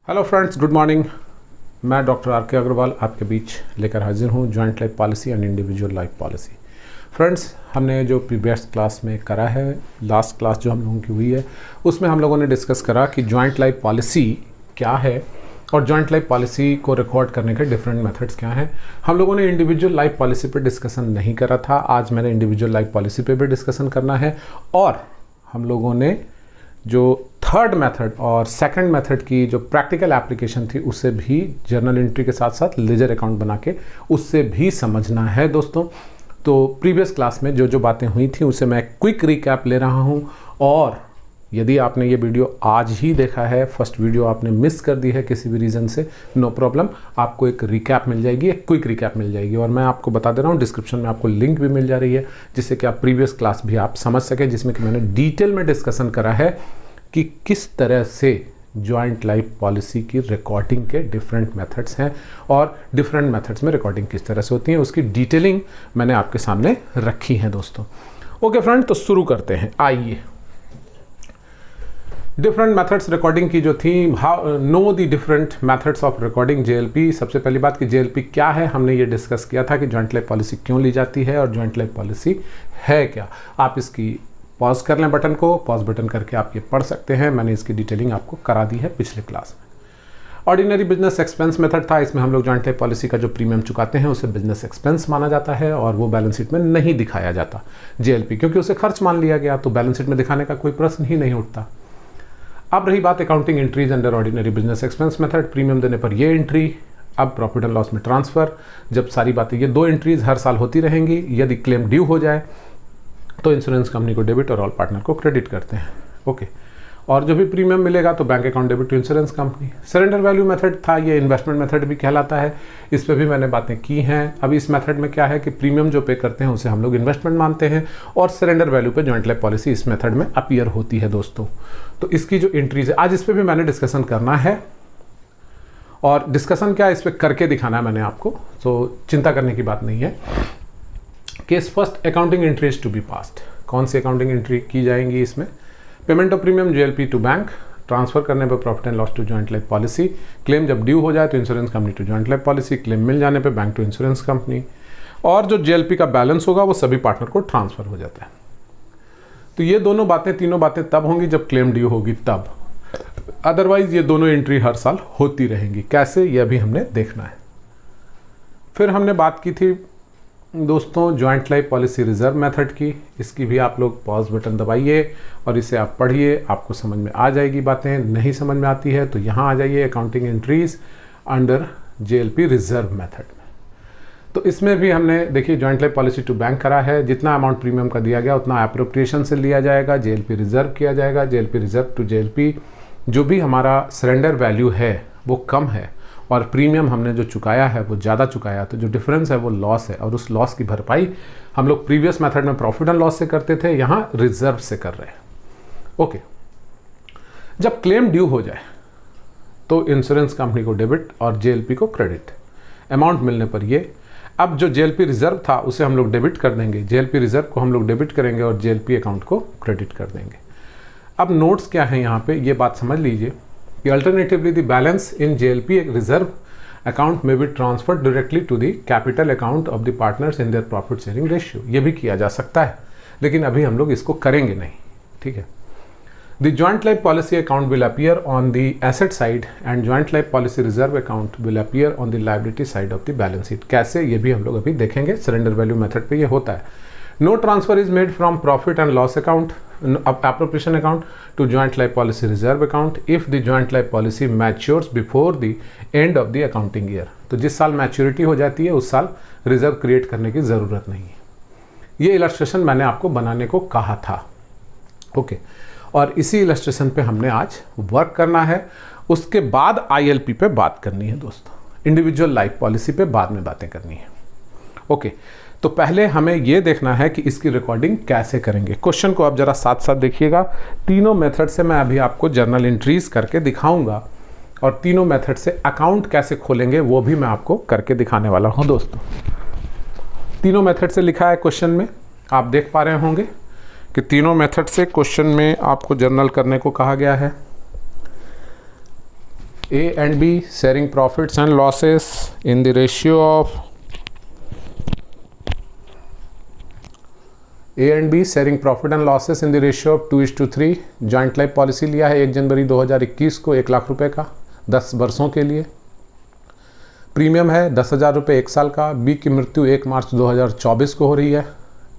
Hello friends, good morning. मैं doctor R के अग्रवाल आपके बीच लेकर हाजिर हूँ joint life policy and individual life policy. Friends, हमने जो प्रीवियस क्लास में करा है, लास्ट क्लास जो हम लोगों की हुई है, उसमें हम लोगों ने डिस्कस करा कि जॉइंट लाइफ पॉलिसी क्या है और जॉइंट लाइफ पॉलिसी को रिकॉर्ड करने के डिफरेंट मेथड्स क्या हैं। हम लोगों ने इंडिविजुअल लाइफ पॉलिसी पर डिस्कशन नहीं करा था। आज मैंने इंडिविजुअल लाइफ पॉलिसी पर भी डिस्कशन करना है और हम लोगों ने जो थर्ड मेथड और सेकंड मेथड की जो प्रैक्टिकल एप्लीकेशन थी उसे भी जर्नल एंट्री के साथ साथ लेजर अकाउंट बना के उससे भी समझना है दोस्तों। तो प्रीवियस क्लास में जो जो बातें हुई थी उसे मैं क्विक रिकैप ले रहा हूं और यदि आपने ये वीडियो आज ही देखा है, फर्स्ट वीडियो आपने मिस कर दी है किसी भी रीज़न से, नो प्रॉब्लम, आपको एक रिकैप मिल जाएगी, एक क्विक रिकैप मिल जाएगी। और मैं आपको बता दे रहा हूँ डिस्क्रिप्शन में आपको लिंक भी मिल जा रही है जिससे कि आप प्रीवियस क्लास भी आप समझ सकें, जिसमें कि मैंने डिटेल में डिस्कशन करा है कि किस तरह से जॉइंट लाइफ पॉलिसी की रिकॉर्डिंग के डिफरेंट मेथड्स हैं और डिफरेंट मेथड्स में रिकॉर्डिंग किस तरह से होती है, उसकी डिटेलिंग मैंने आपके सामने रखी है दोस्तों। ओके फ्रेंड, तो शुरू करते हैं। आइए, डिफरेंट मेथड्स रिकॉर्डिंग की जो थी, how know the different methods of recording JLP. सबसे पहली बात कि जेएलपी क्या है, हमने ये डिस्कस किया था कि जॉइंट लाइफ पॉलिसी क्यों ली जाती है और जॉइंट लाइफ पॉलिसी है क्या। आप इसकी पॉज कर लें बटन को, पॉज बटन करके आप ये पढ़ सकते हैं। मैंने इसकी डिटेलिंग आपको करा दी है पिछले क्लास में। ऑर्डिनरी बिजनेस एक्सपेंस मेथड था, इसमें हम लोग जॉइंट लाइफ पॉलिसी का जो प्रीमियम चुकाते हैं उसे बिजनेस एक्सपेंस माना जाता है और वो बैलेंस शीट में नहीं दिखाया जाता जेएलपी, क्योंकि उसे खर्च मान लिया गया, तो बैलेंस शीट में दिखाने का कोई प्रश्न ही नहीं उठता। अब रही बात accounting entries under ordinary business expense method, premium देने पर ये एंट्री, अब प्रॉफिट एंड लॉस में ट्रांसफर, जब सारी बातें, ये दो एंट्रीज हर साल होती रहेंगी। यदि क्लेम ड्यू हो जाए तो इंश्योरेंस कंपनी को डेबिट और ऑल पार्टनर को क्रेडिट करते हैं। ओके, और जो भी प्रीमियम मिलेगा तो bank account debit to insurance company. Surrender value method था, ये इन्वेस्टमेंट मेथड भी कहलाता है, इस पर भी मैंने बातें की हैं। अब इस मेथड में क्या है कि प्रीमियम जो पे करते हैं उसे हम लोग इन्वेस्टमेंट मानते हैं और सरेंडर वैल्यू पे जॉइंट लाइफ पॉलिसी इस मेथड में अपीयर होती है दोस्तों। तो इसकी जो एंट्रीज है आज इस पर भी मैंने डिस्कशन करना है और डिस्कशन क्या है, इस पर करके दिखाना है मैंने आपको, तो चिंता करने की बात नहीं है। Case first, accounting entries to be passed. कौन सी अकाउंटिंग एंट्री की जाएंगी इसमें? Payment of premium JLP to bank, transfer करने पर profit and loss to joint life policy, claim जब ड्यू हो जाए तो insurance company to joint life policy, claim मिल जाने पर बैंक टू इंश्योरेंस कंपनी, और जो जेएलपी का बैलेंस होगा वो सभी पार्टनर को ट्रांसफर हो जाता है। तो ये दोनों बातें, तीनों बातें तब होंगी जब क्लेम ड्यू होगी तब, अदरवाइज ये दोनों एंट्री हर साल होती रहेंगी। कैसे, यह भी हमने देखना है। फिर हमने बात की थी दोस्तों joint life policy reserve method की, इसकी भी आप लोग पॉज बटन दबाइए और इसे आप पढ़िए, आपको समझ में आ जाएगी बातें। नहीं समझ में आती है तो यहाँ आ जाइए, accounting entries under JLP reserve method में। तो इसमें भी हमने देखिए joint life policy to bank करा है, जितना अमाउंट प्रीमियम का दिया गया उतना एप्रोप्रिएशन से लिया जाएगा, जेएलपी रिजर्व किया जाएगा, जेएलपी रिजर्व टू जेएलपी जो भी हमारा सरेंडर वैल्यू है वो कम है और प्रीमियम हमने जो चुकाया है वो ज़्यादा चुकाया, तो जो डिफरेंस है वो लॉस है और उस लॉस की भरपाई हम लोग प्रीवियस मेथड में प्रॉफिट एंड लॉस से करते थे, यहाँ रिजर्व से कर रहे हैं। ओके, जब क्लेम ड्यू हो जाए तो इंश्योरेंस कंपनी को डेबिट और जेएलपी को क्रेडिट, अमाउंट मिलने पर ये, अब जो जेएलपी रिजर्व था उसे हम लोग डेबिट कर देंगे, जेएलपी रिजर्व को हम लोग डेबिट करेंगे और जेएलपी अकाउंट को क्रेडिट कर देंगे। अब नोट्स क्या है यहाँ पे, ये बात समझ लीजिए कि alternatively the balance in JLP reserve account में be transferred directly to the capital account of the partners in their profit sharing ratio. ये भी किया जा सकता है लेकिन अभी हम लोग इसको करेंगे नहीं, ठीक है। The joint life policy account will appear on the asset side and joint life policy reserve account will appear on the liability side of the balance sheet. कैसे, ये भी हम लोग अभी देखेंगे। सरेंडर वैल्यू मेथड पे ये होता है। No transfer is made from profit and loss account, appropriation account to joint life policy reserve account if the joint life policy matures before the end of the accounting year। तो जिस साल maturity हो जाती है उस साल reserve create करने की ज़रूरत नहीं है। ये इलस्ट्रेशन मैंने आपको बनाने को कहा था, ओके। और इसी इलस्ट्रेशन पे हमने आज वर्क करना है। उसके बाद आईएलपी पे बात करनी है दोस्तों, इंडिविजुअल लाइफ पॉलिसी पे बाद में बातें करनी है, ओके। तो पहले हमें यह देखना है कि इसकी रिकॉर्डिंग कैसे करेंगे। क्वेश्चन को आप जरा साथ साथ देखिएगा। तीनों मेथड से मैं अभी आपको जर्नल एंट्रीज करके दिखाऊंगा और तीनों मेथड से अकाउंट कैसे खोलेंगे वो भी मैं आपको करके दिखाने वाला हूं दोस्तों। तीनों मेथड से लिखा है क्वेश्चन में, आप देख पा रहे होंगे कि तीनों मेथड से क्वेश्चन में आपको जर्नल करने को कहा गया है। A and B sharing profits and losses in the ratio of A and B sharing profit and losses in the ratio of 2:3। Joint life policy लिया है 1 जनवरी 2021 को 1 लाख रुपए का 10 वर्षों के लिए। प्रीमियम है 10,000 रुपये 1 साल का। बी की मृत्यु 1 मार्च 2024 को हो रही है।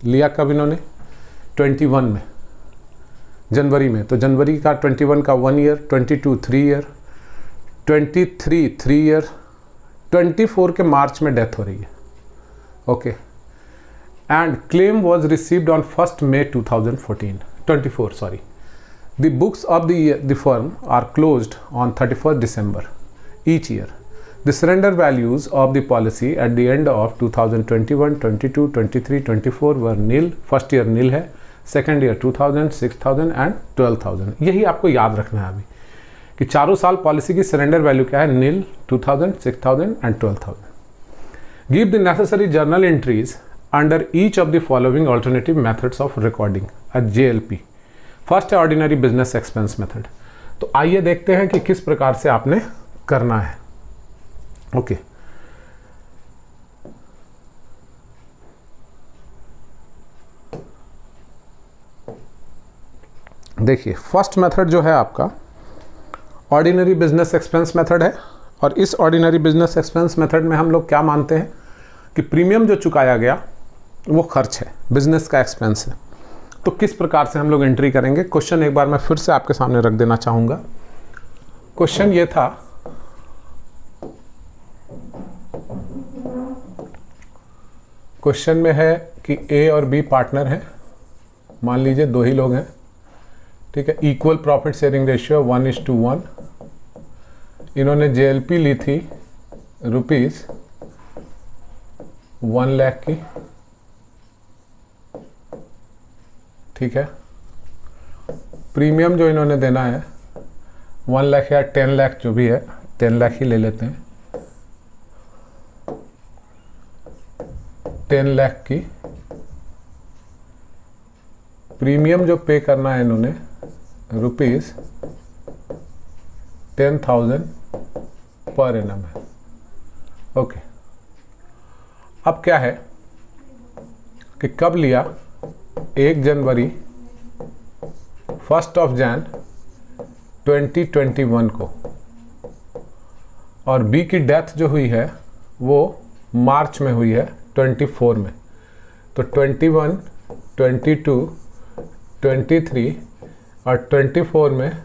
लिया कब इन्होंने? 21 में, जनवरी में। तो जनवरी का 21 का 1 ईयर, 22 3 ईयर, 23 3 ईयर, 24 के मार्च में डेथ हो रही है। Okay, and claim was received on 1 May 2024 sorry. The books of the firm are closed on 31 December each year. The surrender values of the policy at the end of 2021, 22, 23, 24 were nil. First year नील है, second year 2,000, 6,000 and 12,000। यही आपको याद रखना है अभी कि चारों साल पॉलिसी की सरेंडर वैल्यू क्या है? नील, 2,000, 6,000 and 12,000। Give the necessary journal entries under each of the following alternative methods of recording JLP। First है ऑर्डिनरी बिजनेस एक्सपेंस मेथड। तो आइए देखते हैं कि किस प्रकार से आपने करना है। ओके, देखिए फर्स्ट मेथड जो है आपका ऑर्डिनरी बिजनेस एक्सपेंस मेथड है। और इस ऑर्डिनरी बिजनेस एक्सपेंस मेथड में हम लोग क्या मानते हैं कि प्रीमियम जो चुकाया गया वो खर्च है, बिजनेस का एक्सपेंस है। तो किस प्रकार से हम लोग एंट्री करेंगे? क्वेश्चन एक बार मैं फिर से आपके सामने रख देना चाहूँगा। क्वेश्चन ये था, क्वेश्चन में है कि A और B पार्टनर हैं, मान लीजिए 2 ही लोग हैं, ठीक है। Equal profit sharing ratio 1:1। इन्होंने JLP ली थी ₹1 लाख की, ठीक है। प्रीमियम जो इन्होंने देना है 1 लाख या 10 लाख जो भी है, 10 लाख ही ले लेते हैं। 10 लाख की प्रीमियम जो पे करना है इन्होंने ₹10,000 पर एनम है। ओके, अब क्या है कि कब लिया? 1 जनवरी 1 Jan 2021 को। और बी की डेथ जो हुई है वो मार्च में हुई है, 24 में। तो 21, 22, 23 और 24 में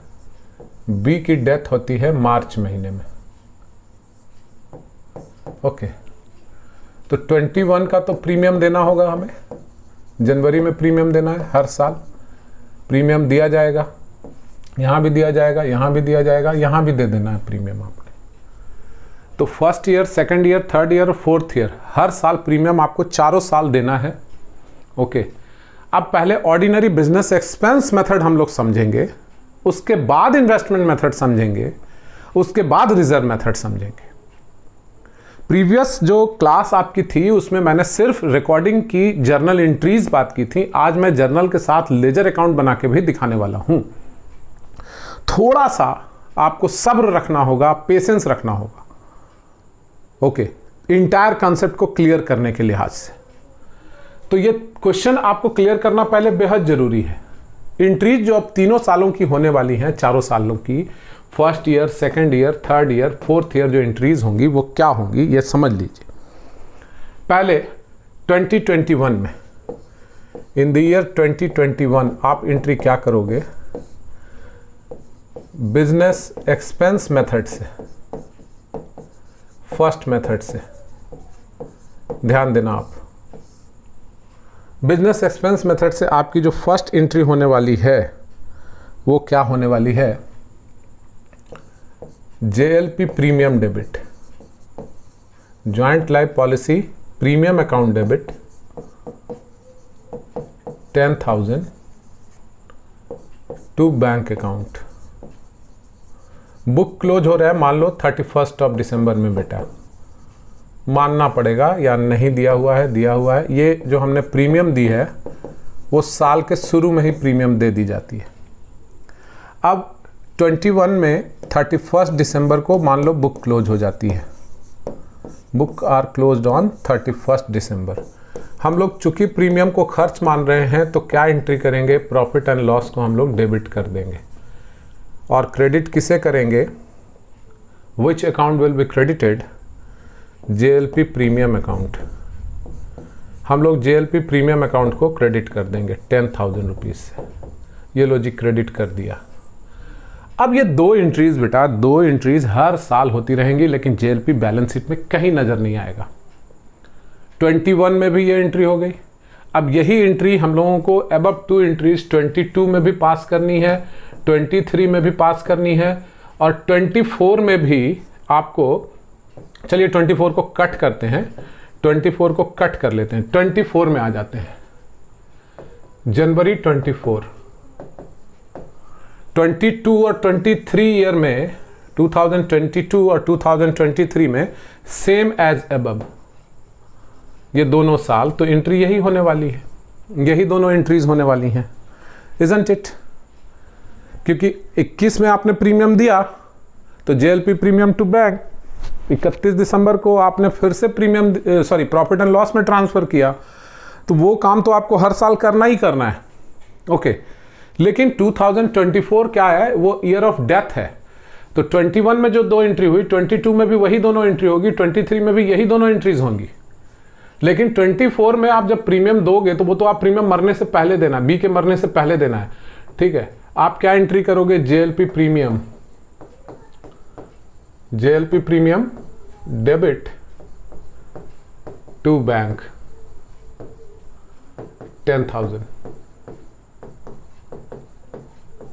बी की डेथ होती है मार्च महीने में। ओके, तो 21 का तो प्रीमियम देना होगा हमें, जनवरी में प्रीमियम देना है। हर साल प्रीमियम दिया जाएगा, यहाँ भी दिया जाएगा, यहाँ भी दिया जाएगा, यहाँ भी दे देना है प्रीमियम आपने। तो first year, second year, third year और फोर्थ ईयर हर साल प्रीमियम आपको चारों साल देना है। ओके, अब पहले ऑर्डिनरी बिजनेस एक्सपेंस मेथड हम लोग समझेंगे, उसके बाद इन्वेस्टमेंट मेथड समझेंगे, उसके बाद रिजर्व मेथड समझेंगे। प्रीवियस जो क्लास आपकी थी उसमें मैंने सिर्फ रिकॉर्डिंग की जर्नल एंट्रीज बात की थी। आज मैं जर्नल के साथ लेजर अकाउंट बना के भी दिखाने वाला हूं। थोड़ा सा आपको सब्र रखना होगा, पेशेंस रखना होगा। ओके, इंटायर कॉन्सेप्ट को क्लियर करने के लिहाज से तो ये क्वेश्चन आपको क्लियर करना पहले बेहद जरूरी है। एंट्रीज जो अब तीनों सालों की होने वाली हैं, चारों सालों की, first year, second year, third year, fourth year जो एंट्रीज होंगी वो क्या होंगी ये समझ लीजिए। पहले 2021 में, इन द ईयर 2021 आप एंट्री क्या करोगे? बिजनेस एक्सपेंस मेथड से, फर्स्ट मेथड से ध्यान देना आप। बिजनेस एक्सपेंस मेथड से आपकी जो फर्स्ट एंट्री होने वाली है वो क्या होने वाली है? JLP premium debit, joint life policy premium account debit 10,000 to bank account. Book close हो रहा है मान लो 31 December में, बेटा मानना पड़ेगा, या नहीं दिया हुआ है, दिया हुआ है। ये जो हमने प्रीमियम दी है वो साल के शुरू में ही प्रीमियम दे दी जाती है। अब 21 में 31 दिसंबर को मान लो बुक क्लोज हो जाती है, बुक आर क्लोज्ड ऑन 31 दिसंबर। हम लोग चूंकि प्रीमियम को खर्च मान रहे हैं तो क्या एंट्री करेंगे, प्रॉफिट एंड लॉस को हम लोग डेबिट कर देंगे। और क्रेडिट किसे करेंगे, which account will be credited, JLP premium account. हम लोग JLP प्रीमियम अकाउंट को क्रेडिट कर देंगे 10,000 रुपीज़ से। ये लो जी, क्रेडिट कर दिया। अब ये दो एंट्रीज बेटा, दो एंट्रीज हर साल होती रहेंगी, लेकिन JLP बैलेंस शीट में कहीं नज़र नहीं आएगा। 21 में भी ये एंट्री हो गई। अब यही एंट्री हम लोगों को अबव 2 एंट्रीज 22 में भी पास करनी है, 23 में भी पास करनी है, और 24 में भी आपको, चलिए 24 को कट करते हैं, 24 को कट कर लेते हैं, 24 में आ जाते हैं। जनवरी 24, 22 और 23 ईयर में, 2022 और 2023 में सेम एज अबव, ये दोनों साल तो एंट्री यही होने वाली है, यही दोनों एंट्रीज होने वाली हैं, इजंट इट। क्योंकि 21 में आपने प्रीमियम दिया तो JLP प्रीमियम टू बैंक, 31 दिसंबर को आपने फिर से प्रीमियम प्रॉफिट एंड लॉस में ट्रांसफर किया, तो वो काम तो आपको हर साल करना ही करना है। ओके, लेकिन 2024 क्या है, वो ईयर ऑफ डेथ है। तो 21 में जो दो एंट्री हुई, 22 में भी वही दोनों एंट्री होगी, 23 में भी यही दोनों एंट्रीज होंगी। लेकिन 24 में आप जब प्रीमियम दोगे तो वो तो आप प्रीमियम मरने से पहले देना, बी के मरने से पहले देना है, ठीक है। आप क्या एंट्री करोगे, JLP premium, JLP premium debit to bank 10,000।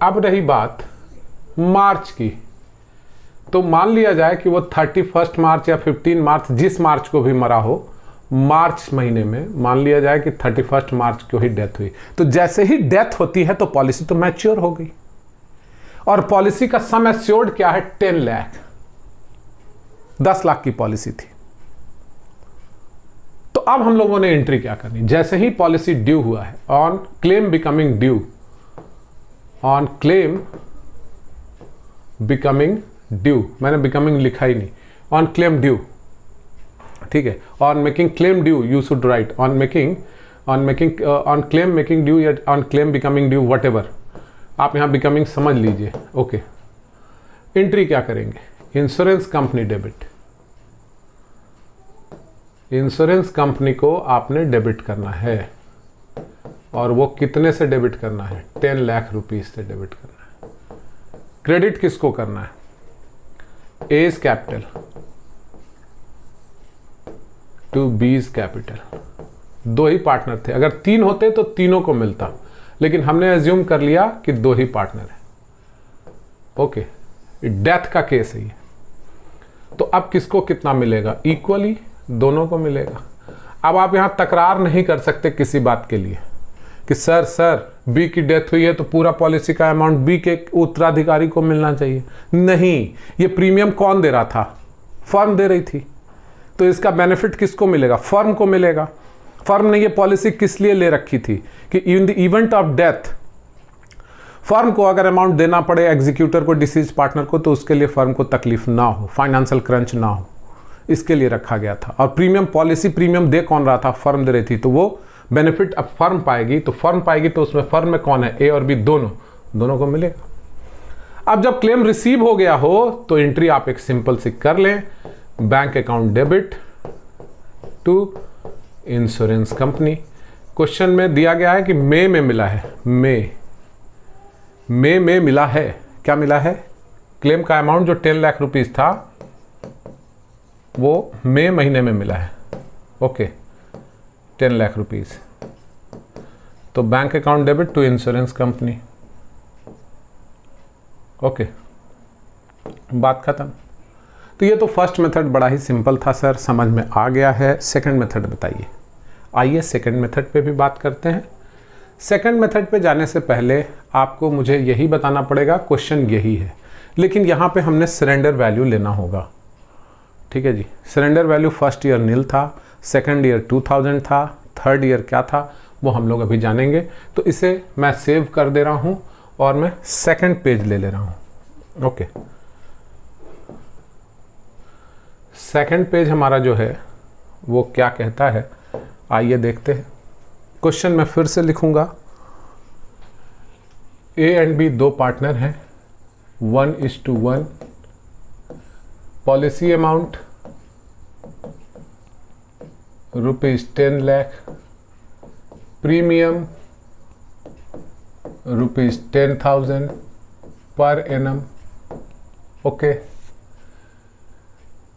अब रही बात मार्च की, तो मान लिया जाए कि वो 31 मार्च या 15 मार्च, जिस मार्च को भी मरा हो, मार्च महीने में मान लिया जाए कि 31 मार्च को ही डेथ हुई। तो जैसे ही डेथ होती है तो पॉलिसी तो मैच्योर हो गई, और पॉलिसी का सम एश्योर्ड क्या है, 10 लाख, 10 लाख की पॉलिसी थी। तो अब हम लोगों ने एंट्री क्या करनी, जैसे ही पॉलिसी ड्यू हुआ है, on claim becoming due, on claim becoming due, मैंने बिकमिंग लिखा ही नहीं, ऑन क्लेम ड्यू, ठीक है। On making claim due you should write on claim making due या on claim becoming due, whatever आप यहां बिकमिंग समझ लीजिए। ओके, एंट्री क्या करेंगे, insurance company debit, insurance company को आपने डेबिट करना है, और वो कितने से डेबिट करना है, 10 लाख रुपीज से डेबिट करना है। क्रेडिट किसको करना है, as capital to B's capital. दो ही पार्टनर थे, अगर 3 होते तो तीनों को मिलता, लेकिन हमने एज्यूम कर लिया कि 2 ही पार्टनर है। ओके, डेथ का केस है ये। तो अब किसको कितना मिलेगा, इक्वली दोनों को मिलेगा। अब आप यहां तकरार नहीं कर सकते किसी बात के लिए कि सर बी की डेथ हुई है तो पूरा पॉलिसी का अमाउंट बी के उत्तराधिकारी को मिलना चाहिए। नहीं, ये प्रीमियम कौन दे रहा था, फर्म दे रही थी, तो इसका बेनिफिट किसको मिलेगा, फर्म को मिलेगा। फर्म ने ये पॉलिसी किस लिए ले रखी थी कि in the event of death firm को अगर अमाउंट देना पड़े एग्जीक्यूटर को, डिसीज पार्टनर को, तो उसके लिए फर्म को तकलीफ ना हो, फाइनेंशियल क्रंच ना हो, इसके लिए रखा गया था। और प्रीमियम पॉलिसी प्रीमियम दे कौन रहा था, फर्म दे रही थी, तो वो बेनिफिट अब फर्म पाएगी। तो फर्म पाएगी तो उसमें फर्म में कौन है, ए और बी, दोनों को मिलेगा। अब जब क्लेम रिसीव हो गया हो तो एंट्री आप एक सिंपल सी कर लें, bank account debit to insurance company. Question में दिया गया है कि मई में मिला है, मई में मिला है, क्या मिला है, क्लेम का अमाउंट जो 10 लाख रुपीस था वो मई महीने में मिला है। ओके, 10 लाख रुपीस, तो bank account debit to insurance company. Okay, बात खत्म। तो ये तो फर्स्ट मेथड बड़ा ही सिंपल था सर, समझ में आ गया है। सेकंड मेथड बताइए। आइए सेकंड मेथड पे भी बात करते हैं। सेकंड मेथड पे जाने से पहले आपको मुझे यही बताना पड़ेगा, क्वेश्चन यही है, लेकिन यहाँ पे हमने सरेंडर वैल्यू लेना होगा, ठीक है जी। सरेंडर वैल्यू फर्स्ट ईयर नील था, सेकंड ईयर 2000 था, थर्ड ईयर क्या था वो हम लोग अभी जानेंगे। तो इसे मैं सेव कर दे रहा हूँ और मैं सेकंड पेज ले रहा हूँ। ओके, सेकंड पेज हमारा जो है वो क्या कहता है, आइए देखते हैं। क्वेश्चन मैं फिर से लिखूंगा। ए एंड बी दो पार्टनर हैं, 1:1। Policy amount ₹10 lakh, premium ₹10,000 per annum. Okay,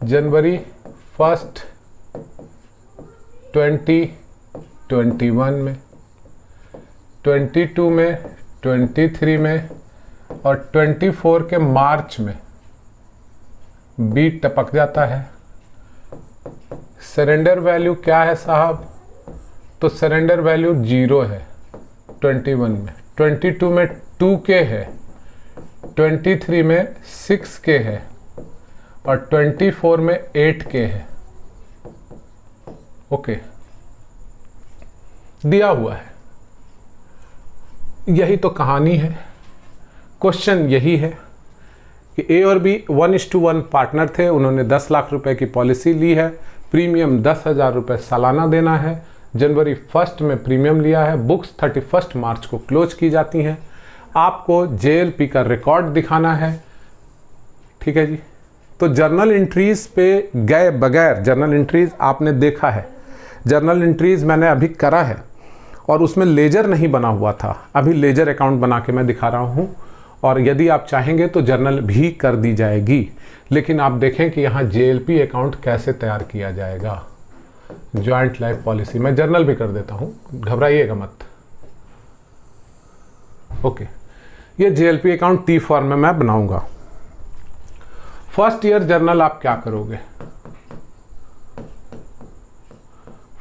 जनवरी 1 2021 में, 22 में, 23 में और 24 के मार्च में बी टपक जाता है। सरेंडर वैल्यू क्या है साहब? तो सरेंडर वैल्यू 0 है 21 में, 22 में 2K है, 23 में 6K है और 24 में 8K है। ओके, दिया हुआ है। यही तो कहानी है। क्वेश्चन यही है कि ए और बी 1:1 पार्टनर थे, उन्होंने 10 लाख रुपए की पॉलिसी ली है, प्रीमियम 10,000 रुपये सालाना देना है। जनवरी 1 में प्रीमियम लिया है, बुक्स 31 मार्च को क्लोज की जाती हैं। आपको JLP का रिकॉर्ड दिखाना है, ठीक है जी। तो जर्नल एंट्रीज पे गए बगैर, जर्नल एंट्रीज आपने देखा है, जर्नल एंट्रीज मैंने अभी करा है और उसमें लेजर नहीं बना हुआ था, अभी लेजर अकाउंट बना के मैं दिखा रहा हूँ। और यदि आप चाहेंगे तो जर्नल भी कर दी जाएगी, लेकिन आप देखें कि यहाँ JLP अकाउंट कैसे तैयार किया जाएगा। जॉइंट लाइफ पॉलिसी मैं जर्नल भी कर देता हूँ, घबराइएगा मत। ओके, ये JLP अकाउंट T फॉर्म में मैं बनाऊंगा। फर्स्ट ईयर जर्नल आप क्या करोगे?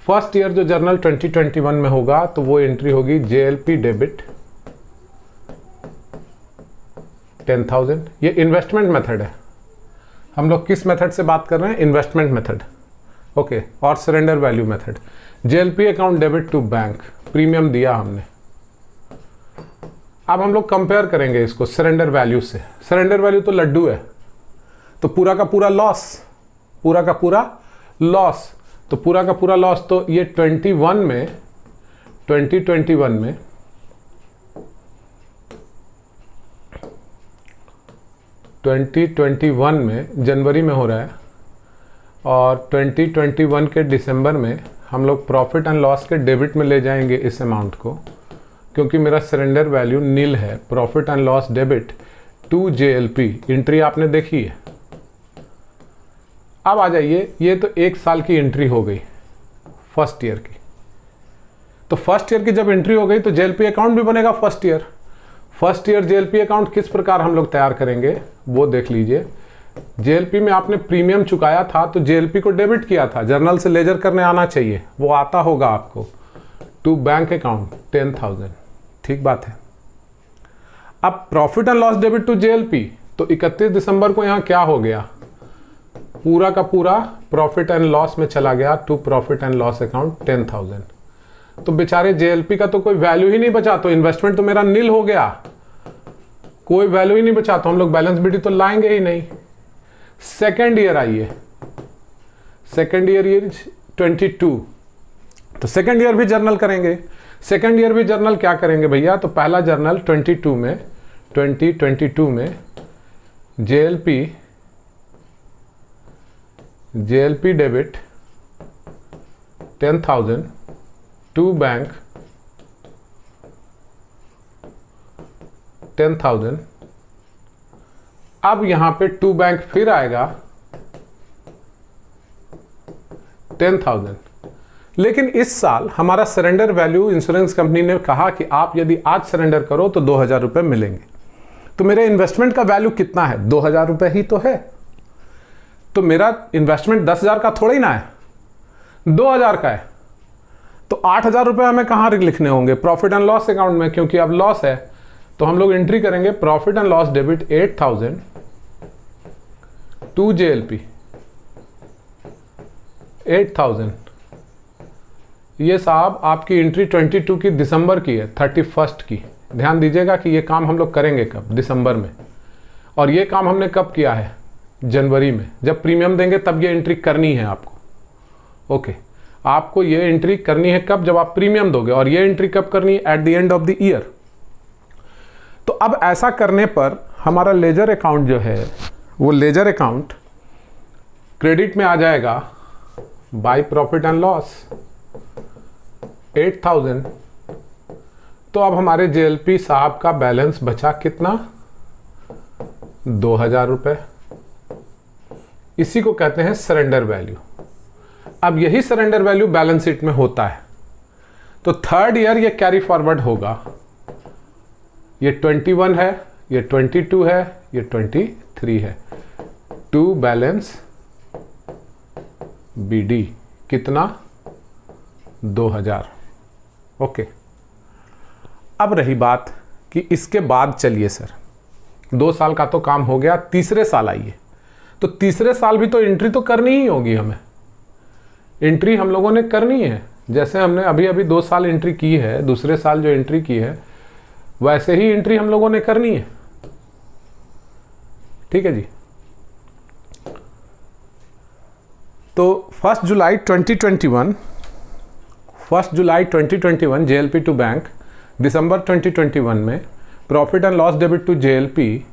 फर्स्ट ईयर जो जर्नल 2021 में होगा तो वो एंट्री होगी JLP डेबिट 10,000। ये इन्वेस्टमेंट मेथड है। हम लोग किस मेथड से बात कर रहे हैं? Investment method. ओके, और surrender value method. JLP account debit to bank, premium दिया हमने। अब हम लोग कंपेयर करेंगे इसको सरेंडर वैल्यू से। सरेंडर वैल्यू तो लड्डू है, तो पूरा का पूरा लॉस, पूरा का पूरा लॉस, तो पूरा का पूरा लॉस। तो ये 2021 में जनवरी में हो रहा है और 2021 के दिसंबर में हम लोग प्रॉफिट एंड लॉस के डेबिट में ले जाएंगे इस अमाउंट को, क्योंकि मेरा सरेंडर वैल्यू नील है। Profit and loss debit to JLP, entry आपने देखी है। अब आ जाइए, ये तो 1 साल की एंट्री हो गई फर्स्ट ईयर की। तो फर्स्ट ईयर की जब एंट्री हो गई तो JLP अकाउंट भी बनेगा first year. First year JLP account किस प्रकार हम लोग तैयार करेंगे वो देख लीजिए। JLP में आपने प्रीमियम चुकाया था तो JLP को डेबिट किया था, जर्नल से लेजर करने आना चाहिए, वो आता होगा आपको। टू बैंक अकाउंट 10,000, ठीक बात है। अब profit and loss debit to JLP, तो 31 दिसंबर को यहाँ क्या हो गया? पूरा का पूरा प्रॉफिट एंड लॉस में चला गया to profit and loss account 10,000। तो बेचारे JLP का तो कोई वैल्यू ही नहीं बचा, तो इन्वेस्टमेंट तो मेरा नील हो गया, कोई वैल्यू ही नहीं बचा, तो हम लोग बैलेंस शीट तो लाएंगे ही नहीं। सेकेंड ईयर आइए, सेकेंड ईयर 22, तो सेकेंड ईयर भी जर्नल करेंगे। सेकेंड ईयर भी जर्नल क्या करेंगे भैया? तो पहला जर्नल 2022 में JLP डेबिट 10,000 टू बैंक 10,000। अब यहां पे टू बैंक फिर आएगा 10,000। लेकिन इस साल हमारा सरेंडर वैल्यू इंश्योरेंस कंपनी ने कहा कि आप यदि आज सरेंडर करो तो 2,000 रुपये मिलेंगे। तो मेरे इन्वेस्टमेंट का वैल्यू कितना है? 2,000 रुपये ही तो है। तो मेरा इन्वेस्टमेंट 10,000 का थोड़ा ही ना है, 2,000 का है। तो 8,000 रुपये हमें कहाँ लिखने होंगे? प्रॉफिट एंड लॉस अकाउंट में, क्योंकि अब लॉस है। तो हम लोग एंट्री करेंगे profit and loss debit 8,000 to JLP 8,000। ये साहब आपकी एंट्री 22 की दिसंबर की है, 31 की। ध्यान दीजिएगा कि ये काम हम लोग करेंगे कब? दिसंबर में। और ये काम हमने कब किया है? जनवरी में जब प्रीमियम देंगे तब ये एंट्री करनी है आपको। ओके, आपको ये एंट्री करनी है कब? जब आप प्रीमियम दोगे। और ये एंट्री कब करनी है? At the end of the year. तो अब ऐसा करने पर हमारा लेजर अकाउंट जो है वो लेजर अकाउंट क्रेडिट में आ जाएगा बाय प्रॉफिट एंड लॉस 8000। तो अब हमारे जेएलपी साहब का बैलेंस बचा कितना? 2000 रुपए। इसी को कहते हैं सरेंडर वैल्यू। अब यही सरेंडर वैल्यू बैलेंस शीट में होता है। तो थर्ड ईयर ये कैरी फॉरवर्ड होगा। ये 21 है, ये 22 है, ये 23 है। टू बैलेंस बीडी कितना? 2000। ओके, अब रही बात कि इसके बाद चलिए सर 2 साल का तो काम हो गया, तीसरे साल आइए। तो तीसरे साल भी तो एंट्री तो करनी ही होगी हमें। एंट्री हम लोगों ने करनी है। जैसे हमने अभी अभी 2 साल एंट्री की है, दूसरे साल जो एंट्री की है वैसे ही एंट्री हम लोगों ने करनी है। ठीक है जी। तो 1 जुलाई 2021 जेएलपी टू बैंक, दिसंबर 2021 में profit and loss debit to JLP,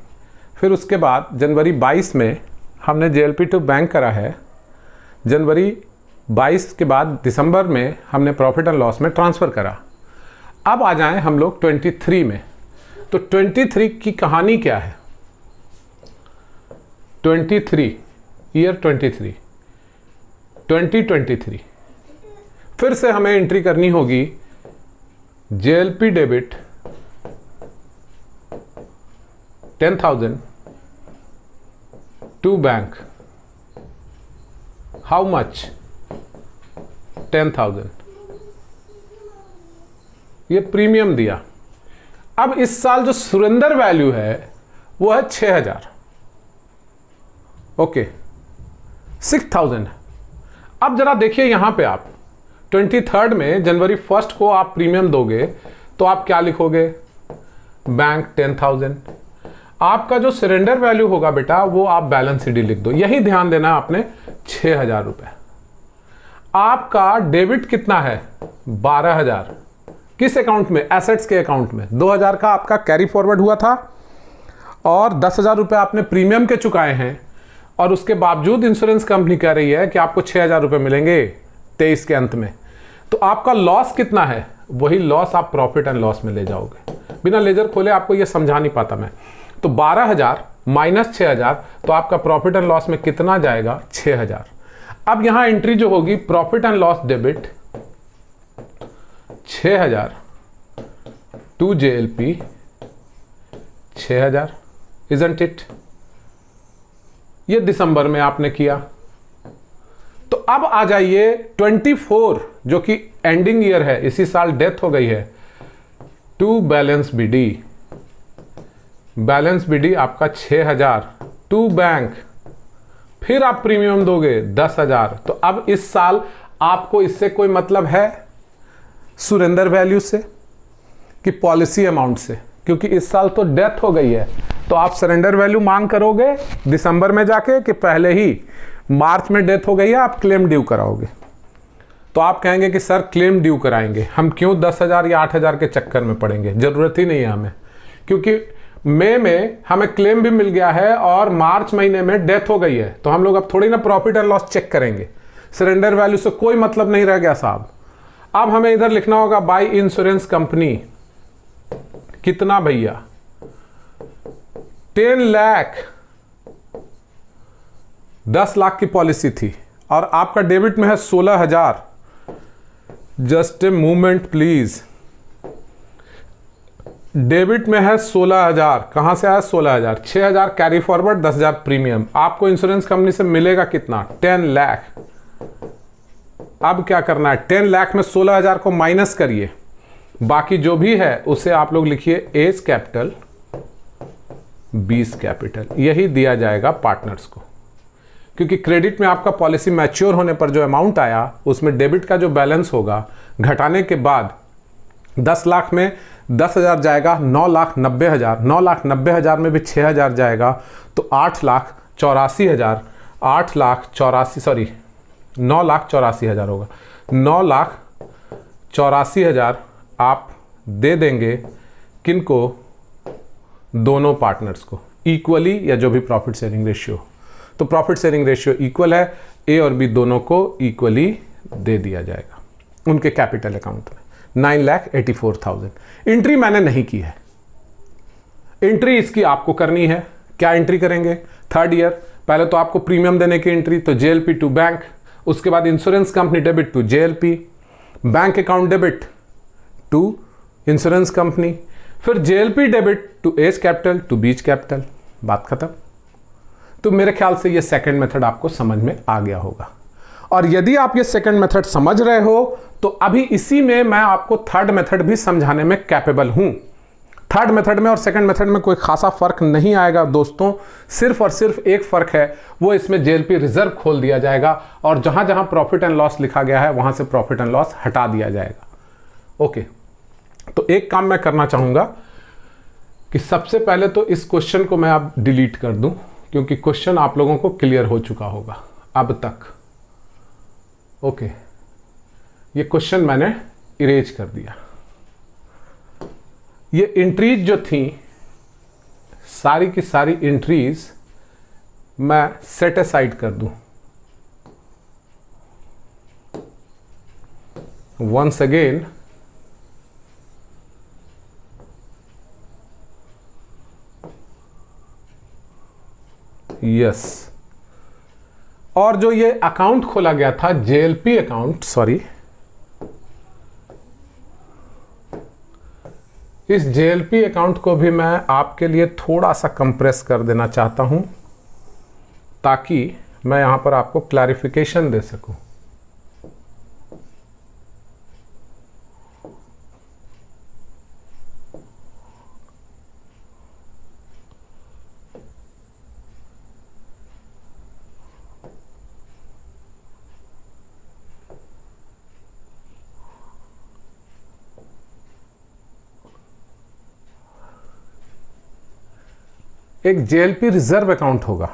फिर उसके बाद जनवरी 22 में हमने जेएलपी टू बैंक करा है। जनवरी 22 के बाद दिसंबर में हमने प्रॉफिट एंड लॉस में ट्रांसफ़र करा। अब आ जाएं हम लोग 23 में। तो 23 की कहानी क्या है? 23 ईयर 2023 फिर से हमें एंट्री करनी होगी JLP debit 10,000 to bank. How much? 10,000। ये प्रीमियम दिया। अब इस साल जो सरेंडर वैल्यू है वो है 6000। ओके, 6000। अब जरा देखिए यहां पे आप 23 में जनवरी 1 को आप प्रीमियम दोगे तो आप क्या लिखोगे? बैंक 10,000। आपका जो सरेंडर वैल्यू होगा बेटा वो आप बैलेंस शीट लिख दो। यही ध्यान देना आपने, 6000 रुपए। आपका डेबिट कितना है? 12000। किस अकाउंट में? एसेट्स के अकाउंट में। 2000 का आपका कैरी फॉरवर्ड हुआ था और 10,000 रुपए आपने प्रीमियम के चुकाए हैं, और उसके बावजूद इंश्योरेंस कंपनी कह रही है कि आपको 6000 रुपए मिलेंगे 23 के अंत में। तो आपका लॉस कितना है? वही लॉस आप प्रॉफिट एंड लॉस में ले जाओगे। बिना लेजर खोले आपको ये समझा नहीं पाता मैं। तो 12000 माइनस 6000, तो आपका प्रॉफिट एंड लॉस में कितना जाएगा? 6000। अब यहां एंट्री जो होगी profit and loss debit 6000 to JLP 6000, isn't it? ये दिसंबर में आपने किया। तो अब आ जाइए 24 जो कि एंडिंग ईयर है, इसी साल डेथ हो गई है, to balance BD. Balance BD आपका 6000 टू बैंक। फिर आप प्रीमियम दोगे 10,000। तो अब इस साल आपको इससे कोई मतलब है सरेंडर वैल्यू से कि पॉलिसी अमाउंट से? क्योंकि इस साल तो डेथ हो गई है। तो आप सरेंडर वैल्यू मांग करोगे दिसंबर में जाके कि पहले ही मार्च में डेथ हो गई है, आप क्लेम ड्यू कराओगे? तो आप कहेंगे कि सर क्लेम ड्यू कराएंगे, हम क्यों 10,000 या 8,000 के चक्कर में पड़ेंगे? जरूरत ही नहीं है हमें, क्योंकि मई में हमें क्लेम भी मिल गया है और मार्च महीने में डेथ हो गई है। तो हम लोग अब थोड़ी ना प्रॉफिट एंड लॉस चेक करेंगे। सरेंडर वैल्यू से कोई मतलब नहीं रह गया साहब। अब हमें इधर लिखना होगा बाय इंश्योरेंस कंपनी कितना भैया? 10 लाख। 10 लाख की पॉलिसी थी और आपका डेबिट में है 16,000। Just a movement please. Debit में है 16,000। कहां से आया 16,000? 6,000 कैरी फॉरवर्ड, 10,000 प्रीमियम। आपको इंश्योरेंस कंपनी से मिलेगा कितना? 10 लाख। अब क्या करना है? 10 लाख में 16,000 को माइनस करिए, बाकी जो भी है उसे आप लोग लिखिए एज कैपिटल 20 कैपिटल। यही दिया जाएगा पार्टनर्स को, क्योंकि क्रेडिट में आपका पॉलिसी मैच्योर होने पर जो अमाउंट आया उसमें डेबिट का जो बैलेंस होगा घटाने के बाद 10 लाख में 10,000 जाएगा 9,90,000। 9,90,000 में भी 6,000 जाएगा तो 8,00,000 9,84,000 होगा, 9,84,000 आप दे देंगे किनको? दोनों पार्टनर्स को इक्वली, या जो भी प्रॉफिट शेयरिंग रेशियो। तो प्रॉफिट शेयरिंग रेशियो इक्वल है, ए और बी दोनों को इक्वली दे दिया जाएगा उनके कैपिटल अकाउंट में 9,84,000। एंट्री मैंने नहीं की है, एंट्री इसकी आपको करनी है। क्या एंट्री करेंगे? थर्ड ईयर, पहले तो आपको प्रीमियम देने की एंट्री, तो जेएलपी टू बैंक, उसके बाद insurance company debit to JLP, bank account debit to insurance company, फिर JLP debit to A's capital to B's capital, बात खत्म। तो मेरे ख्याल से ये सेकंड मेथड आपको समझ में आ गया होगा। और यदि आप ये सेकंड मेथड समझ रहे हो तो अभी इसी में मैं आपको थर्ड मेथड भी समझाने में कैपेबल हूं। थर्ड मेथड में और सेकंड मेथड में कोई खासा फर्क नहीं आएगा दोस्तों, सिर्फ और सिर्फ एक फर्क है, वो इसमें जेएलपी रिजर्व खोल दिया जाएगा और जहां जहां प्रॉफिट एंड लॉस लिखा गया है वहां से प्रॉफिट एंड लॉस हटा दिया जाएगा। ओके, तो एक काम मैं करना चाहूंगा कि सबसे पहले तो इस क्वेश्चन को मैं अब डिलीट कर दूं, क्योंकि क्वेश्चन आप लोगों को क्लियर हो चुका होगा अब तक। ओके, ये क्वेश्चन मैंने इरेज कर दिया। ये एंट्रीज जो थी, सारी की सारी एंट्रीज मैं सेट असाइड कर दूं। वंस अगेन यस, और जो ये अकाउंट खोला गया था जेएलपी अकाउंट, सॉरी, इस जेएलपी अकाउंट को भी मैं आपके लिए थोड़ा सा कंप्रेस कर देना चाहता हूं ताकि मैं यहां पर आपको क्लैरिफिकेशन दे सकूं। एक जेएलपी रिजर्व अकाउंट होगा।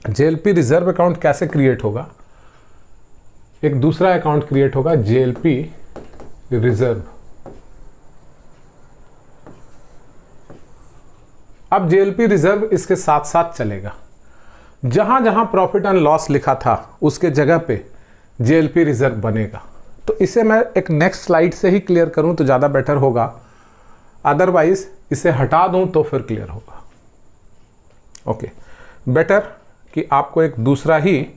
जेएलपी रिजर्व अकाउंट कैसे क्रिएट होगा? एक दूसरा अकाउंट क्रिएट होगा जेएलपी रिजर्व। अब जेएलपी रिजर्व इसके साथ साथ चलेगा, जहां जहां प्रॉफिट एंड लॉस लिखा था उसके जगह पे जेएलपी रिजर्व बनेगा। तो इसे मैं एक नेक्स्ट स्लाइड से ही क्लियर करूं तो ज्यादा बेटर होगा, अदरवाइज इसे हटा दूं तो फिर क्लियर होगा। ओके, बेटर कि आपको एक दूसरा ही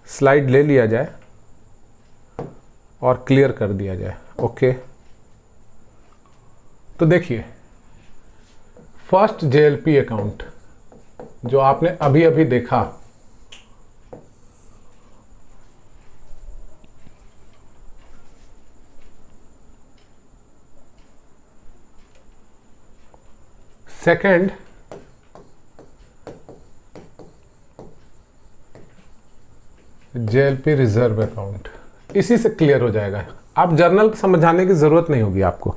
स्लाइड ले लिया जाए और क्लियर कर दिया जाए। ओके, तो देखिए, फर्स्ट जेएलपी अकाउंट जो आपने अभी अभी देखा, सेकंड जेएलपी रिजर्व अकाउंट, इसी से क्लियर हो जाएगा। आप जर्नल समझाने की जरूरत नहीं होगी, आपको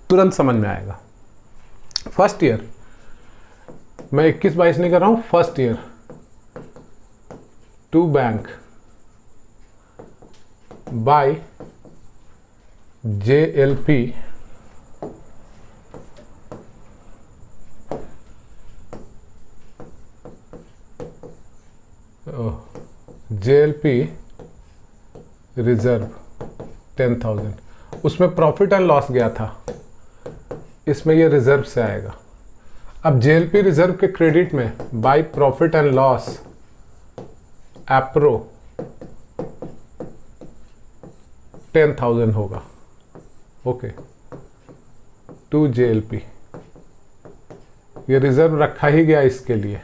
तुरंत समझ में आएगा। फर्स्ट ईयर, मैं 21-22 नहीं कर रहा हूं, first year to bank by JLP JLP reserve 10,000, उसमें प्रॉफिट एंड लॉस गया था, इसमें ये रिजर्व से आएगा। अब जेएलपी रिजर्व के क्रेडिट में by profit and loss appro 10,000 होगा। ओके, टू जेएलपी, ये रिजर्व रखा ही गया इसके लिए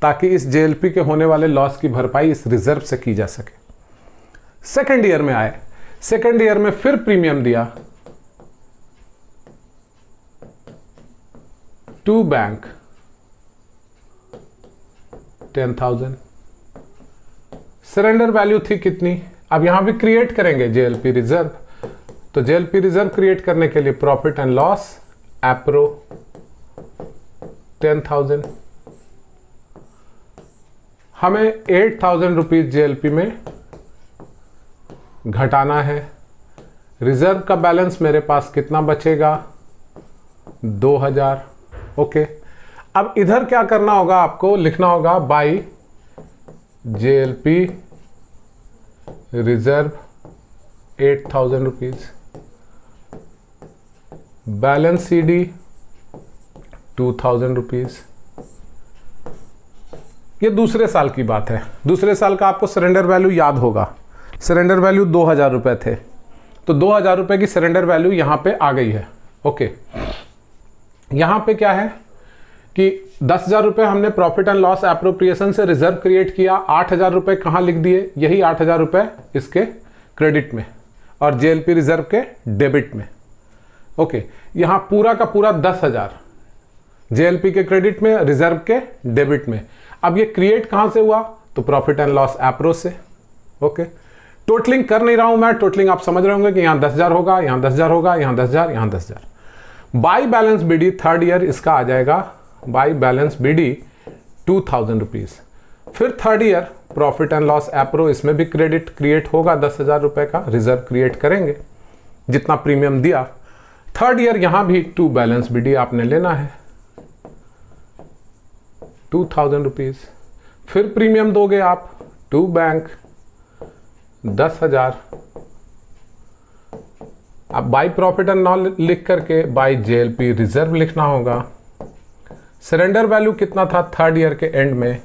ताकि इस जेएलपी के होने वाले लॉस की भरपाई इस रिजर्व से की जा सके। सेकेंड ईयर में आए, सेकेंड ईयर में फिर प्रीमियम दिया टू बैंक 10,000, सरेंडर वैल्यू थी कितनी? अब यहां भी क्रिएट करेंगे जेएलपी रिजर्व, तो जेएलपी रिजर्व क्रिएट करने के लिए प्रॉफिट एंड लॉस एप्रो 10,000, हमें 8,000 रुपीज JLP में घटाना है। रिजर्व का बैलेंस मेरे पास कितना बचेगा, 2,000। ओके, अब इधर क्या करना होगा, आपको लिखना होगा by JLP reserve 8,000 rupees, balance CD 2,000 rupees. ये दूसरे साल की बात है। दूसरे साल का आपको सरेंडर वैल्यू याद होगा, सरेंडर वैल्यू 2,000 रुपये थे, तो 2,000 रुपये की सरेंडर वैल्यू यहाँ पे आ गई है। ओके, यहाँ पे क्या है कि 10,000 रुपये हमने प्रॉफिट एंड लॉस एप्रोप्रिएशन से रिजर्व क्रिएट किया, 8,000 रुपये कहाँ लिख दिए, यही 8,000 रुपये इसके क्रेडिट में और JLP रिजर्व के डेबिट में। ओके, यहाँ पूरा का पूरा 10,000 JLP के क्रेडिट में, रिजर्व के डेबिट में। अब ये क्रिएट कहाँ से हुआ, तो प्रॉफिट एंड लॉस एप्रो से। ओके, टोटलिंग कर नहीं रहा हूं मैं, टोटलिंग आप समझ रहे होंगे कि यहाँ 10,000 होगा, यहाँ 10,000 होगा, यहाँ 10,000, यहाँ 10,000। By balance BD third year इसका आ जाएगा, बाई बैलेंस BD 2,000 रुपीज। फिर third year profit and loss appro, इसमें भी क्रेडिट क्रिएट होगा 10,000 रुपये का, रिजर्व क्रिएट करेंगे जितना प्रीमियम दिया। थर्ड ईयर यहाँ भी टू बैलेंस BD आपने लेना है 2,000 रुपीज। फिर प्रीमियम दोगे आप टू बैंक 10,000। अब बाई प्रॉफिट एंड लॉस लिख करके बाई JLP रिजर्व लिखना होगा। सरेंडर वैल्यू कितना था थर्ड ईयर के एंड में,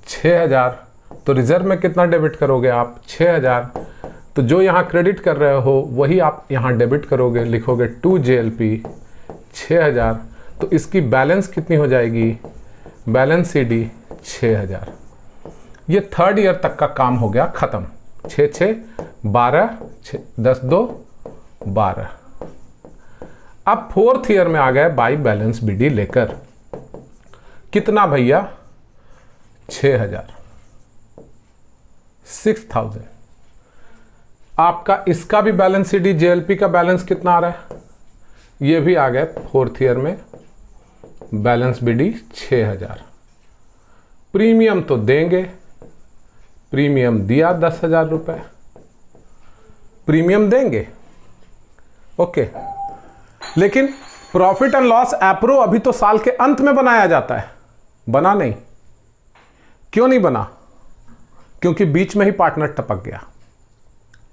6,000। तो रिजर्व में कितना डेबिट करोगे आप, 6,000। तो जो यहाँ क्रेडिट कर रहे हो वही आप यहाँ डेबिट करोगे, लिखोगे टू JLP 6,000। तो इसकी बैलेंस कितनी हो जाएगी, बैलेंस CD 6,000। ये थर्ड ईयर तक का काम हो गया खत्म। 6 6 12, 10 2 12। अब फोर्थ ईयर में आ गए बाई बैलेंस BD लेकर, कितना भैया, 6,000, 6,000। आपका इसका भी बैलेंस CD JLP का बैलेंस कितना आ रहा है, ये भी आ गए फोर्थ ईयर में बैलेंस BD 6,000। प्रीमियम तो देंगे, प्रीमियम दिया 10,000 रुपये, प्रीमियम देंगे। ओके, लेकिन प्रॉफिट एंड लॉस एप्रो अभी तो साल के अंत में बनाया जाता है, बना नहीं। क्यों नहीं बना, क्योंकि बीच में ही पार्टनर टपक गया,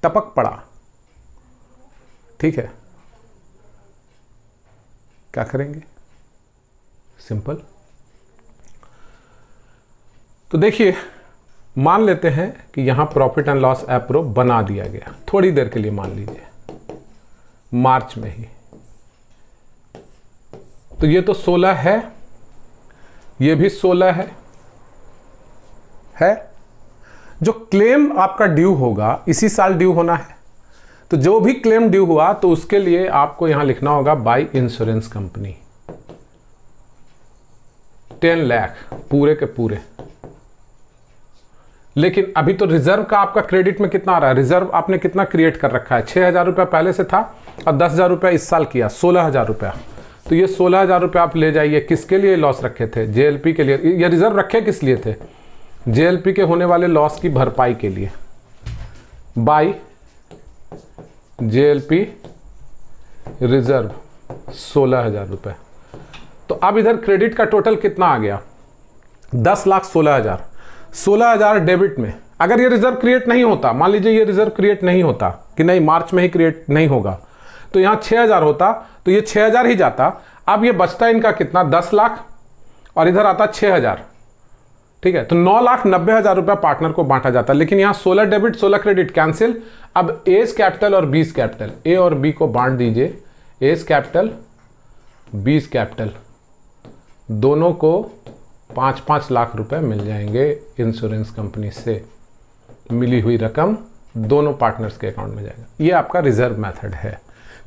टपक पड़ा। ठीक है, क्या करेंगे, सिंपल। तो देखिए, मान लेते हैं कि यहां प्रॉफिट एंड लॉस एप्रो बना दिया गया, थोड़ी देर के लिए मान लीजिए, मार्च में ही। तो ये तो 16 है, ये भी 16 है। जो क्लेम आपका ड्यू होगा इसी साल ड्यू होना है, तो जो भी क्लेम ड्यू हुआ तो उसके लिए आपको यहां लिखना होगा बाई इंश्योरेंस कंपनी 10 लाख पूरे के पूरे। लेकिन अभी तो रिजर्व का आपका क्रेडिट में कितना आ रहा है, रिजर्व आपने कितना क्रिएट कर रखा है, 6,000 रुपया पहले से था और 10,000 रुपया इस साल किया, 16,000 रुपया। तो ये 16,000 रुपया आप ले जाइए, किसके लिए लॉस रखे थे, JLP के लिए। ये रिजर्व रखे किस लिए थे, JLP के होने वाले लॉस की भरपाई के लिए, बाई JLP रिजर्व 16,000 रुपये। तो अब इधर क्रेडिट का टोटल कितना आ गया, 10,16,000। 16,000 डेबिट में। अगर ये रिजर्व क्रिएट नहीं होता, मान लीजिए ये रिजर्व क्रिएट नहीं होता कि नहीं मार्च में ही क्रिएट नहीं होगा, तो यहाँ 6,000 होता, तो ये 6,000 ही जाता। अब ये बचता इनका कितना, 10 लाख, और इधर आता 6,000। ठीक है, तो 9,90,000 रुपया पार्टनर को बांटा जाता। लेकिन यहाँ 16 डेबिट 16 क्रेडिट कैंसिल। अब एज कैपिटल और बीस कैपिटल, ए और बी को बांट दीजिए, एज कैपिटल बीस कैपिटल, दोनों को 5-5 लाख रुपए मिल जाएंगे इंश्योरेंस कंपनी से। मिली हुई रकम दोनों पार्टनर्स के अकाउंट में जाएगा। ये आपका रिजर्व मेथड है,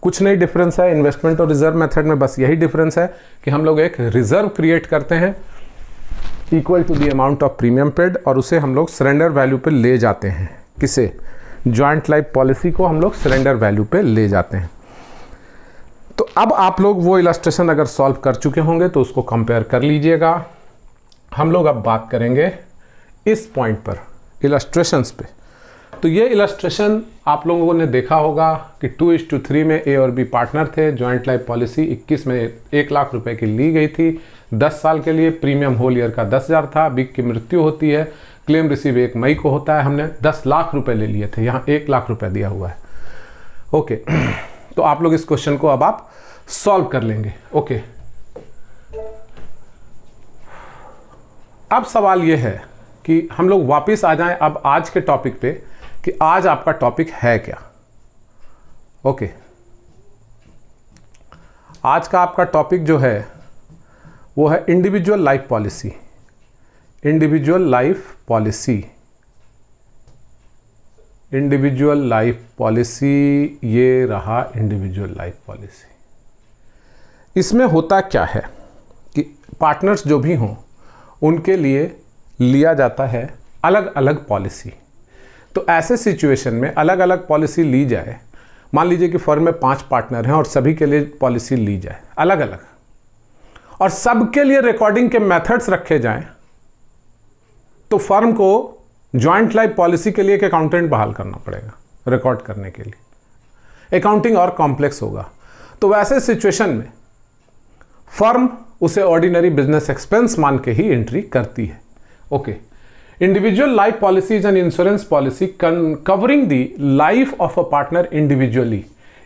कुछ नहीं डिफरेंस है इन्वेस्टमेंट और रिजर्व मेथड में, बस यही डिफरेंस है कि हम लोग एक रिजर्व क्रिएट करते हैं equal to the amount of premium paid, और उसे हम लोग सरेंडर वैल्यू पे ले जाते हैं। किसे, जॉइंट लाइफ पॉलिसी को हम लोग सरेंडर वैल्यू पे ले जाते हैं। तो अब आप लोग वो इलस्ट्रेशन अगर सॉल्व कर चुके होंगे तो उसको कंपेयर कर लीजिएगा। हम लोग अब बात करेंगे इस पॉइंट पर इलस्ट्रेशंस पे, तो ये इलस्ट्रेशन आप लोगों ने देखा होगा कि 2:3 में ए और बी पार्टनर थे। जॉइंट लाइफ पॉलिसी 21 में 1 लाख रुपए की ली गई थी 10 साल के लिए। प्रीमियम होल ईयर का 10,000 था। बी की मृत्यु होती है, क्लेम रिसीव 1 मई को होता है। हमने 10 लाख रुपए ले लिए थे, यहाँ 1 लाख रुपए दिया हुआ है। ओके, तो आप लोग इस क्वेश्चन को अब आप सॉल्व कर लेंगे। ओके, अब सवाल यह है कि हम लोग वापस आ जाएं अब आज के टॉपिक पे कि आज आपका टॉपिक है क्या। ओके, आज का आपका टॉपिक जो है वो है individual life policy. Individual life policy, individual life policy, ये रहा इंडिविजुअल लाइफ पॉलिसी। इसमें होता क्या है कि पार्टनर्स जो भी हों उनके लिए लिया जाता है अलग अलग पॉलिसी। तो ऐसे सिचुएशन में अलग अलग पॉलिसी ली जाए, मान लीजिए कि फर्म में 5 पार्टनर हैं और सभी के लिए पॉलिसी ली जाए अलग अलग, और सबके लिए रिकॉर्डिंग के मेथड्स रखे जाएं, तो फर्म को जॉइंट लाइफ पॉलिसी के लिए एक अकाउंटेंट बहाल करना पड़ेगा रिकॉर्ड करने के लिए। अकाउंटिंग और कॉम्प्लेक्स होगा। तो वैसे सिचुएशन में फर्म उसे ऑर्डिनरी बिजनेस एक्सपेंस मान के ही एंट्री करती है। Okay, individual life policy is an insurance policy covering the life of a partner individually.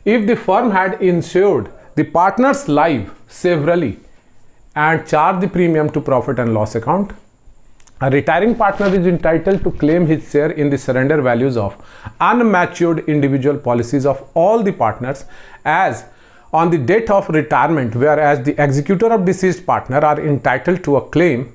If the firm had insured the partner's life severally and charged the premium to profit and loss account, a retiring partner is entitled to claim his share in the surrender values of unmatured individual policies of all the partners as on the date of retirement, whereas the executor of deceased partner are entitled to a claim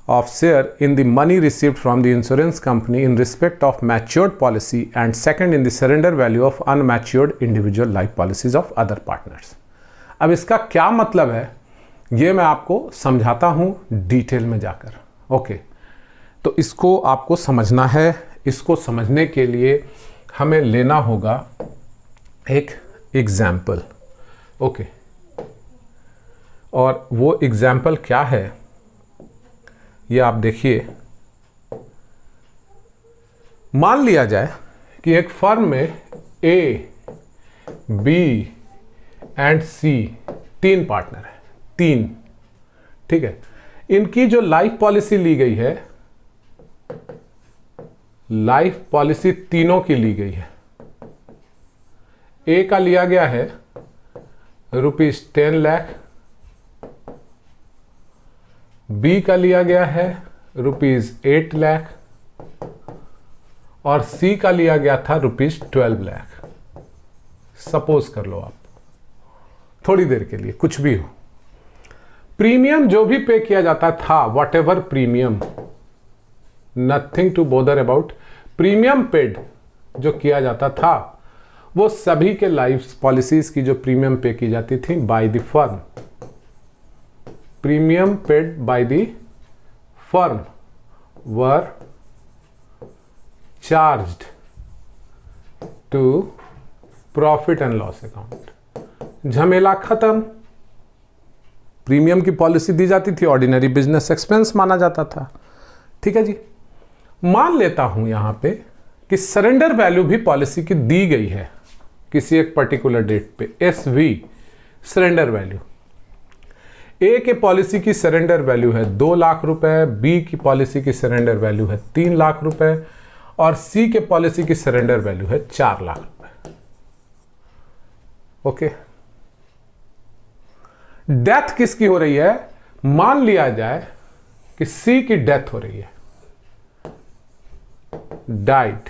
of share in the money received from the insurance company in respect of matured policy, and second in the surrender value of unmatured individual life policies of other partners. अब इसका क्या मतलब है ये मैं आपको समझाता हूँ डिटेल में जाकर। ओके, तो इसको आपको समझना है। इसको समझने के लिए हमें लेना होगा एक एग्जाम्पल। ओके, और वो एग्जाम्पल क्या है ये आप देखिए। मान लिया जाए कि एक फर्म में ए, बी एंड सी 3 पार्टनर हैं, 3, ठीक है। इनकी जो लाइफ पॉलिसी ली गई है, लाइफ पॉलिसी तीनों की ली गई है। ए का लिया गया है ₹10 लाख, बी का लिया गया है ₹8 लाख, और सी का लिया गया था ₹12 लाख। सपोज कर लो आप थोड़ी देर के लिए, कुछ भी हो। प्रीमियम जो भी पे किया जाता था, whatever premium, nothing to bother about, premium paid जो किया जाता था वो सभी के लाइफ पॉलिसीज की जो प्रीमियम पे की जाती थी by the firm, premium paid by the firm were charged to profit and loss account. झमेला खत्म। प्रीमियम की पॉलिसी दी जाती थी, ऑर्डिनरी बिजनेस एक्सपेंस माना जाता था। ठीक है जी। मान लेता हूं यहां पे कि सरेंडर वैल्यू भी पॉलिसी की दी गई है किसी एक पर्टिकुलर डेट पे, SV सरेंडर वैल्यू। ए के पॉलिसी की सरेंडर वैल्यू है 2 लाख रुपए, बी की पॉलिसी की सरेंडर वैल्यू है 3 लाख रुपए, और सी के पॉलिसी की सरेंडर वैल्यू है 4 लाख रुपए। ओके, डेथ किसकी हो रही है? मान लिया जाए कि सी की डेथ हो रही है, डाइड,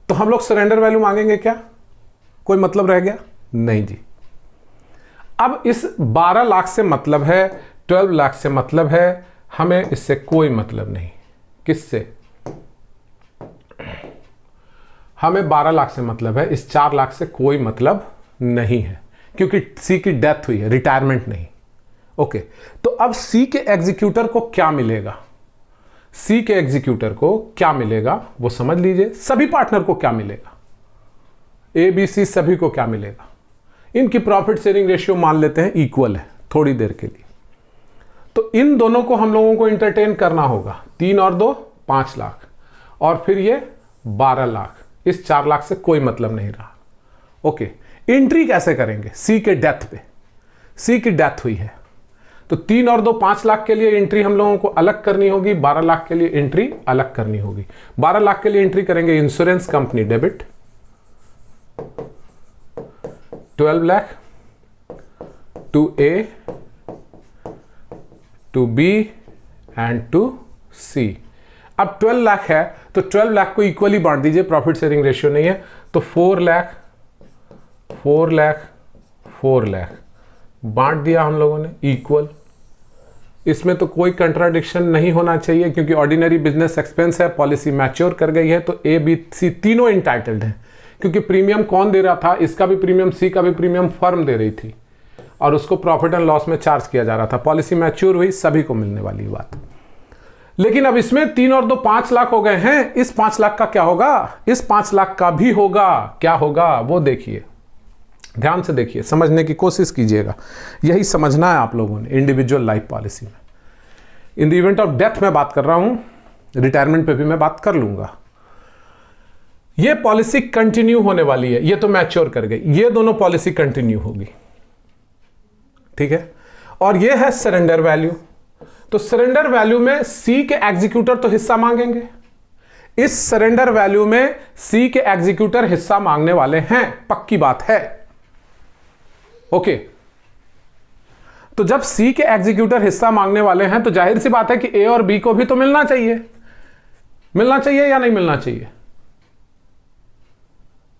तो हम लोग सरेंडर वैल्यू मांगेंगे क्या? कोई मतलब रह गया? नहीं जी। अब इस 12 लाख से मतलब है, 12 लाख से मतलब है, हमें इससे कोई मतलब नहीं। किससे? हमें 12 लाख से मतलब है, इस 4 लाख से कोई मतलब नहीं है, क्योंकि सी की डेथ हुई है, रिटायरमेंट नहीं। ओके, तो अब सी के एग्जीक्यूटर को क्या मिलेगा? सी के एग्जीक्यूटर को क्या मिलेगा वो समझ लीजिए। सभी पार्टनर को क्या मिलेगा? ए, बी, सी सभी को क्या मिलेगा? इनकी प्रॉफिट शेयरिंग रेशियो मान लेते हैं इक्वल है थोड़ी देर के लिए। तो इन दोनों को हम लोगों को इंटरटेन करना होगा। 3 और 2 5 लाख, और फिर ये 12 लाख। इस 4 लाख से कोई मतलब नहीं रहा। ओके, एंट्री कैसे करेंगे? सी के डेथ पे, सी की डेथ हुई है तो 3 और 2 5 लाख के लिए एंट्री हम लोगों को अलग करनी होगी, 12 लाख के लिए एंट्री अलग करनी होगी। 12 लाख के लिए एंट्री करेंगे insurance company debit 12 lakh to A, to B and to C. अब 12 लाख है तो 12 लाख को इक्वली बांट दीजिए, प्रॉफिट शेयरिंग रेशियो नहीं है तो 4 लाख 4 लाख 4 लाख बांट दिया हम लोगों ने इक्वल। इसमें तो कोई कंट्राडिक्शन नहीं होना चाहिए क्योंकि ऑर्डिनरी बिजनेस एक्सपेंस है, पॉलिसी मैच्योर कर गई है तो ए बी सी तीनों इंटाइटल्ड हैं। क्योंकि प्रीमियम कौन दे रहा था? इसका भी प्रीमियम, सी का भी प्रीमियम फर्म दे रही थी और उसको प्रॉफिट एंड लॉस में चार्ज किया जा रहा था। पॉलिसी मैच्योर हुई, सभी को मिलने वाली बात। लेकिन अब इसमें 3 और 2 5 लाख हो गए हैं। इस 5 लाख का क्या होगा? इस 5 लाख का भी होगा। क्या होगा वो देखिए, ध्यान से देखिए, समझने की कोशिश कीजिएगा। यही समझना है आप लोगों ने इंडिविजुअल लाइफ पॉलिसी में। In the event of death मैं बात कर रहा हूं, रिटायरमेंट पे भी मैं बात कर लूंगा। ये पॉलिसी कंटिन्यू होने वाली है, ये तो मैच्योर कर गई, ये दोनों पॉलिसी कंटिन्यू होगी, ठीक है। और ये है सरेंडर वैल्यू। तो सरेंडर वैल्यू में सी के एग्जीक्यूटर तो हिस्सा मांगेंगे। इस सरेंडर वैल्यू में सी के एग्जीक्यूटर हिस्सा मांगने वाले हैं, पक्की बात है। ओके, तो जब सी के एग्जीक्यूटर हिस्सा मांगने वाले हैं तो जाहिर सी बात है कि ए और बी को भी तो मिलना चाहिए। मिलना चाहिए या नहीं मिलना चाहिए?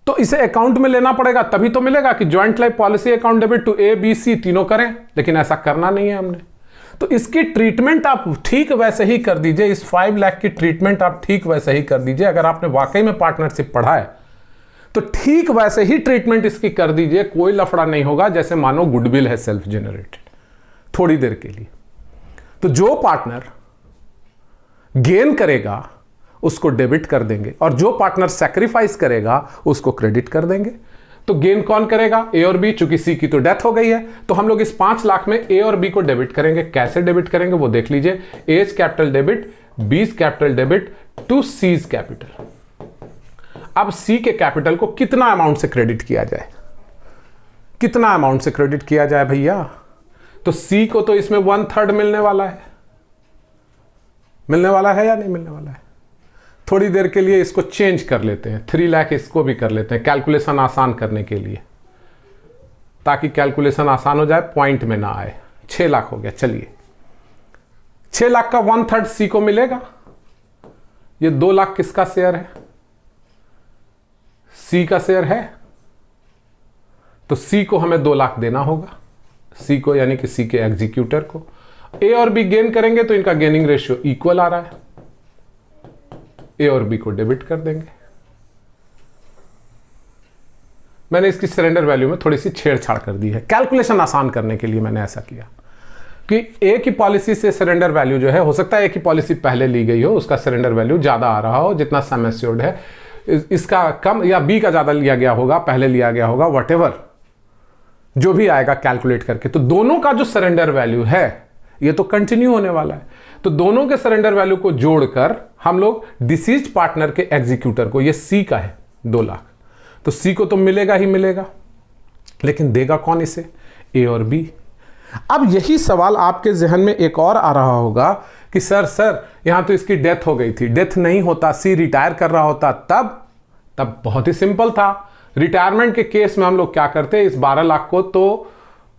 तो इसे अकाउंट में लेना पड़ेगा तभी तो मिलेगा कि joint life policy account debit to A B C तीनों करें, लेकिन ऐसा करना नहीं है हमने। तो इसकी ट्रीटमेंट आप ठीक वैसे ही कर दीजिए, इस 5 लाख की ट्रीटमेंट आप ठीक वैसे ही कर दीजिए। अगर आपने वाकई में पार्टनरशिप पढ़ा है तो ठीक वैसे ही ट्रीटमेंट इसकी कर दीजिए, कोई लफड़ा नहीं होगा। जैसे मानो गुडविल है सेल्फ जनरेटेड थोड़ी देर के लिए। तो जो पार्टनर गेन करेगा उसको डेबिट कर देंगे और जो पार्टनर सैक्रिफाइस करेगा उसको क्रेडिट कर देंगे। तो गेन कौन करेगा? ए और बी। चूंकि सी की तो डेथ हो गई है तो हम लोग इस 5 लाख में ए और बी को डेबिट करेंगे। कैसे डेबिट करेंगे वो देख लीजिए। As capital debit, B's capital debit to C's capital. अब सी के कैपिटल को कितना अमाउंट से क्रेडिट किया जाए? कितना अमाउंट से क्रेडिट किया जाए भैया? तो सी को तो इसमें 1/3 मिलने वाला है। मिलने वाला है या नहीं मिलने वाला है? थोड़ी देर के लिए इसको चेंज कर लेते हैं, 3 लाख इसको भी कर लेते हैं कैलकुलेशन आसान करने के लिए, ताकि कैलकुलेशन आसान हो जाए, पॉइंट में ना आए। 6 लाख हो गया। चलिए 6 लाख का 1/3 सी को मिलेगा। ये 2 लाख किसका शेयर है? सी का शेयर है। तो सी को हमें 2 लाख देना होगा, सी को यानी कि सी के एग्जीक्यूटर को। ए और बी गेन करेंगे तो इनका गेनिंग रेशियो इक्वल आ रहा है, ए और बी को डेबिट कर देंगे। मैंने इसकी सरेंडर वैल्यू में थोड़ी सी छेड़छाड़ कर दी है, कैलकुलेशन आसान करने के लिए मैंने ऐसा किया कि ए की पॉलिसी से सरेंडर वैल्यू जो है, हो सकता है ए की पॉलिसी पहले ली गई हो, उसका सरेंडर वैल्यू ज्यादा आ रहा हो, जितना सम एश्योर्ड है इसका कम, या बी का ज्यादा लिया गया होगा, पहले लिया गया होगा, व्हाटएवर जो भी आएगा कैलकुलेट करके। तो दोनों का जो सरेंडर वैल्यू है ये तो कंटिन्यू होने वाला है। तो दोनों के सरेंडर वैल्यू को जोड़कर हम लोग डिसीज्ड पार्टनर के एग्जीक्यूटर को, ये सी का है 2 लाख, तो सी को तो मिलेगा ही मिलेगा, लेकिन देगा कौन इसे? ए और बी। अब यही सवाल आपके जहन में एक और आ रहा होगा कि सर यहां तो इसकी डेथ हो गई थी। डेथ नहीं होता, सी रिटायर कर रहा होता, तब बहुत ही सिंपल था। रिटायरमेंट के केस में हम लोग क्या करते, इस 12 लाख को तो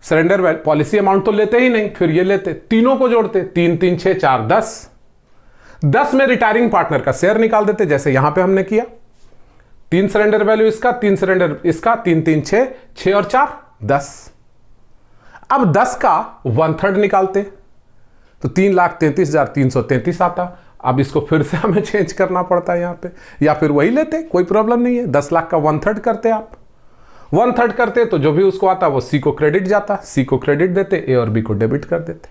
सरेंडर पॉलिसी अमाउंट तो लेते ही नहीं, फिर ये लेते, तीनों को जोड़ते, 3 3 6 4 10 में रिटायरिंग पार्टनर का शेयर निकाल देते, जैसे यहां पे हमने किया। 3 सरेंडर वैल्यू इसका, 3 सरेंडर इसका, 3 3 6 और 4 10। अब 10 का 1/3 निकालते तो 3,33,333 आता। अब इसको फिर से हमें चेंज करना पड़ता है यहां पे, या फिर वही लेते, कोई प्रॉब्लम नहीं है। 10 लाख का 1/3 करते, आप 1/3 करते तो जो भी उसको आता वो सी को क्रेडिट जाता, सी को क्रेडिट देते, ए और बी को डेबिट कर देते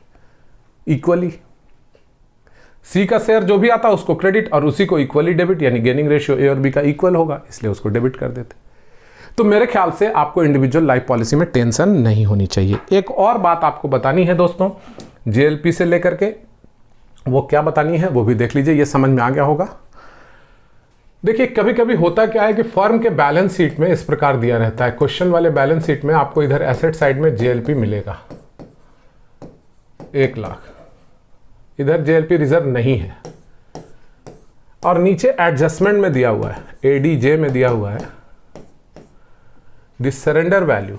इक्वली। सी का शेयर जो भी आता उसको क्रेडिट और उसी को इक्वली डेबिट, यानी गेनिंग रेशियो ए और बी का इक्वल होगा, इसलिए उसको डेबिट कर देते। तो मेरे ख्याल से आपको इंडिविजुअल लाइफ पॉलिसी में टेंशन नहीं होनी चाहिए। एक और बात आपको बतानी है दोस्तों, जेएलपी से लेकर के वो क्या बतानी है वो भी देख लीजिए, ये समझ में आ गया होगा। देखिए कभी कभी होता क्या है कि फर्म के बैलेंस शीट में इस प्रकार दिया रहता है, क्वेश्चन वाले बैलेंस शीट में आपको इधर एसेट साइड में जेएलपी मिलेगा 1 लाख, इधर जेएलपी रिजर्व नहीं है, और नीचे एडजस्टमेंट में दिया हुआ है, एडीजे में दिया हुआ है दिस सरेंडर वैल्यू,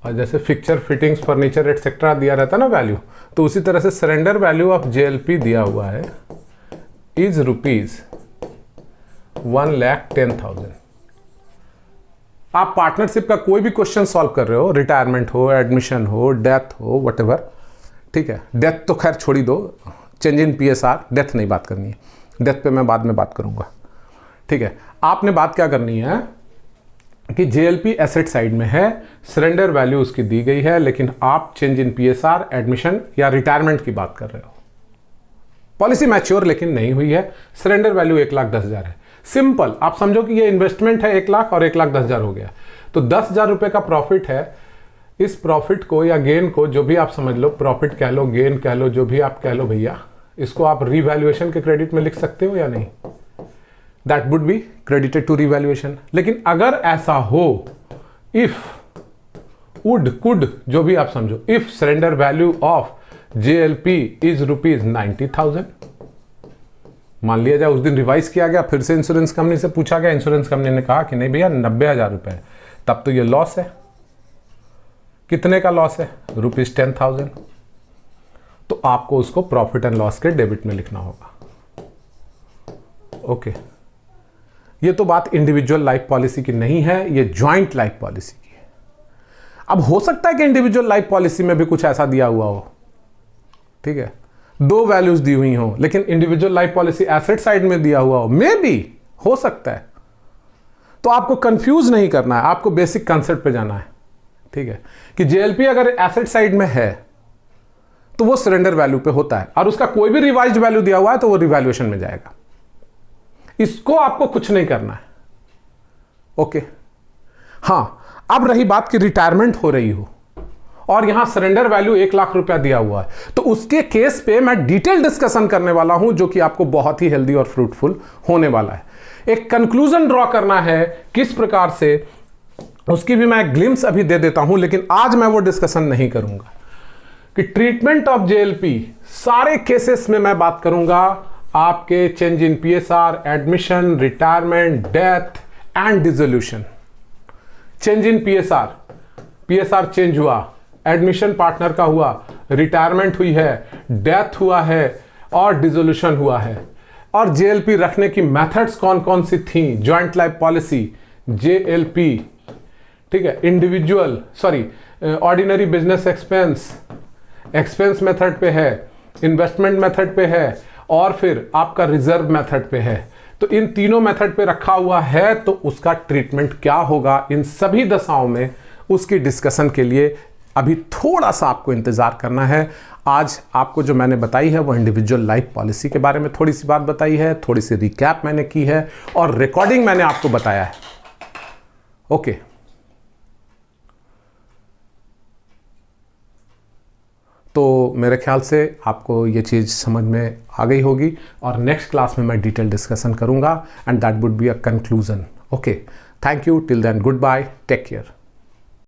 और जैसे फिक्चर फिटिंग्स फर्नीचर एटसेट्रा दिया रहता है ना वैल्यू, तो उसी तरह से सरेंडर वैल्यू ऑफ जेएलपी दिया हुआ है इज ₹1,10,000। आप पार्टनरशिप का कोई भी क्वेश्चन सॉल्व कर रहे हो, रिटायरमेंट हो, एडमिशन हो, डेथ हो, व्हाटएवर, ठीक है, डेथ तो खैर छोड़ी दो, चेंज इन पीएसआर, डेथ नहीं बात करनी है, डेथ पे मैं बाद में बात करूंगा, ठीक है। आपने बात क्या करनी है कि जेएलपी एसेट साइड में है, सरेंडर वैल्यू उसकी दी गई है, लेकिन आप चेंज इन पीएसआर, एडमिशन या रिटायरमेंट की बात कर रहे हो। पॉलिसी मैच्योर लेकिन नहीं हुई है, सरेंडर वैल्यू 1,10,000 है। सिंपल, आप समझो कि ये इन्वेस्टमेंट है 1 लाख और 1,10,000 हो गया, तो 10,000 रुपए का प्रॉफिट है। इस प्रॉफिट को या गेन को, जो भी आप समझ लो, प्रॉफिट कह लो, गेन कह लो, जो भी आप कह लो भैया, इसको आप रीवैल्यूएशन के क्रेडिट में लिख सकते हो या नहीं, that would be credited to revaluation. लेकिन अगर ऐसा हो, इफ, वुड, कुड, जो भी आप समझो, if surrender value of JLP is ₹90,000, मान लिया जाए उस दिन रिवाइज किया गया, फिर से इंश्योरेंस कंपनी से पूछा गया, इंश्योरेंस कंपनी ने कहा कि नहीं भैया 90,000 रुपए, तब तो ये लॉस है। कितने का लॉस है? ₹10,000। तो आपको उसको प्रॉफिट एंड लॉस के डेबिट में लिखना होगा। ओके, ये तो बात इंडिविजुअल लाइफ पॉलिसी की नहीं है, ये ज्वाइंट लाइफ पॉलिसी की है। अब हो सकता है कि इंडिविजुअल लाइफ पॉलिसी में भी कुछ ऐसा दिया हुआ हो, ठीक है, 2 वैल्यूज दी हुई हो, लेकिन individual life policy asset side में दिया हुआ हो, मे बी हो सकता है। तो आपको कंफ्यूज नहीं करना है, आपको बेसिक कंसेप्ट पे जाना है, ठीक है, कि जेएलपी अगर एसेट साइड में है तो वो सरेंडर वैल्यू पे होता है, और उसका कोई भी रिवाइज्ड वैल्यू दिया हुआ है तो वो रिवैल्यूएशन में जाएगा। इसको आपको कुछ नहीं करना है। ओके, हां, अब रही बात कि रिटायरमेंट हो रही हो और यहां सरेंडर वैल्यू 1 लाख रुपया दिया हुआ है, तो उसके केस पे मैं डिटेल डिस्कशन करने वाला हूं, जो कि आपको बहुत ही हेल्दी और फ्रूटफुल होने वाला है। एक कंक्लूजन ड्रॉ करना है किस प्रकार से, उसकी भी मैं ग्लिम्स अभी दे देता हूं, लेकिन आज मैं वो डिस्कशन नहीं करूंगा कि ट्रीटमेंट ऑफ जेएलपी, सारे केसेस में मैं बात करूंगा आपके change in PSR, admission, retirement, death and dissolution. Change in PSR, PSR change हुआ, एडमिशन पार्टनर का हुआ, रिटायरमेंट हुई है, डेथ हुआ है और डिसोल्यूशन हुआ है, और जेएलपी रखने की मेथड्स कौन कौन सी थी, ज्वाइंट लाइफ पॉलिसी, जेएलपी, ठीक है, individual, sorry, ordinary business expense, expense method पे है, इन्वेस्टमेंट मेथड पे है, और फिर आपका रिजर्व मेथड पे है। तो इन तीनों मेथड पे रखा हुआ है, तो उसका ट्रीटमेंट क्या होगा इन सभी दशाओं में, उसकी डिस्कशन के लिए अभी थोड़ा सा आपको इंतजार करना है। आज आपको जो मैंने बताई है वो इंडिविजुअल लाइफ पॉलिसी के बारे में थोड़ी सी बात बताई है, थोड़ी सी रिकैप मैंने की है, और रिकॉर्डिंग मैंने आपको बताया है। ओके, तो मेरे ख्याल से आपको ये चीज़ समझ में आ गई होगी, और नेक्स्ट क्लास में मैं डिटेल डिस्कशन करूंगा, and that would be a conclusion. Okay, thank you, till then good bye, take care.